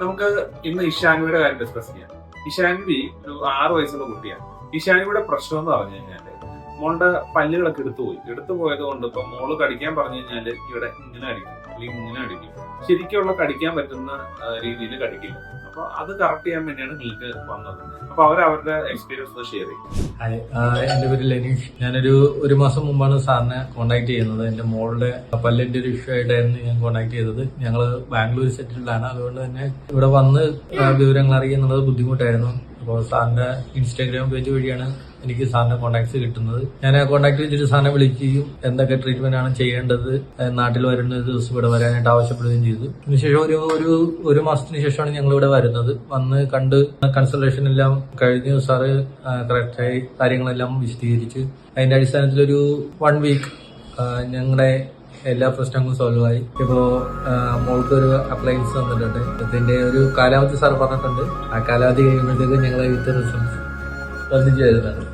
നമുക്ക് ഇന്ന് ഇഷാൻവിയുടെ കാര്യം ഡിസ്കസ് ചെയ്യാം. ഇഷാൻവി ഒരു 6 വയസ്സുള്ള കുട്ടിയാണ്. ഇഷാൻവിയുടെ പ്രശ്നം എന്ന് പറഞ്ഞു കഴിഞ്ഞാല് മോളുടെ പല്ലുകളൊക്കെ എടുത്തു പോയത് കൊണ്ട് ഇപ്പൊ മോള് കടിക്കാൻ പറഞ്ഞു കഴിഞ്ഞാല് ഇവിടെ ഇങ്ങനെ അടിക്കും അല്ലെങ്കിൽ ഇങ്ങനെ അടിക്കും. ശരിക്കുള്ള കടിക്കാൻ പറ്റുന്ന രീതിയിൽ കടിക്കില്ല. അപ്പൊ അത് കറക്റ്റ് ചെയ്യാൻ വേണ്ടിയാണ് നിങ്ങൾക്ക് വന്നത്. അപ്പൊ അവരുടെ എക്സ്പീരിയൻസ് ഷെയർ ചെയ്യും. ഹായ്, എന്റെ പേര് ലെനീഷ്. ഞാനൊരു 1 മാസം മുമ്പാണ് സാറിനെ കോൺടാക്ട് ചെയ്യുന്നത്. എന്റെ മോളുടെ പല്ലിന്റെ ഒരു ഇഷ്യൂ ആയിട്ടായിരുന്നു ഞാൻ കോൺടാക്ട് ചെയ്തത്. ഞങ്ങള് ബാംഗ്ലൂർ സെറ്റിൽഡാണ്. അതുകൊണ്ട് തന്നെ ഇവിടെ വന്ന് വിവരങ്ങൾ അറിയുന്നത് ബുദ്ധിമുട്ടായിരുന്നു. അപ്പോൾ സാറിന്റെ ഇൻസ്റ്റാഗ്രാം പേജ് വഴിയാണ് എനിക്ക് സാറിന്റെ കോൺടാക്ട്സ് കിട്ടുന്നത്. ഞാൻ ആ കോൺടാക്ട് ചെയ്തിട്ട് സാറിനെ വിളിക്കുകയും എന്തൊക്കെ ട്രീറ്റ്മെന്റ് ആണ് ചെയ്യേണ്ടത്, നാട്ടിൽ വരുന്ന ദിവസം ഇവിടെ വരാനായിട്ട് ആവശ്യപ്പെടുകയും ചെയ്തു. അതിനുശേഷം ഒരു മാസത്തിന് ശേഷമാണ് ഞങ്ങൾ ഇവിടെ വരുന്നത്. വന്ന് കണ്ട് കൺസൾട്ടേഷൻ എല്ലാം കഴിഞ്ഞ് സാറ് കറക്റ്റായി കാര്യങ്ങളെല്ലാം വിശദീകരിച്ച് അതിന്റെ അടിസ്ഥാനത്തിൽ ഒരു 1 വീക്ക് ഞങ്ങളുടെ എല്ലാ പ്രശ്നങ്ങളും സോൾവ് ആയി. ഇപ്പോ മോൾക്ക് ഒരു അപ്ലയൻസ് തന്നിട്ടുണ്ട്. ഇതിന്റെ ഒരു കാലാവധി സാർ പറഞ്ഞിട്ടുണ്ട്. ആ കാലാവധി കഴിയുമ്പോഴത്തേക്ക് ഞങ്ങൾ വിത്ത് റിസൾട്ട് വരുന്നുണ്ട്.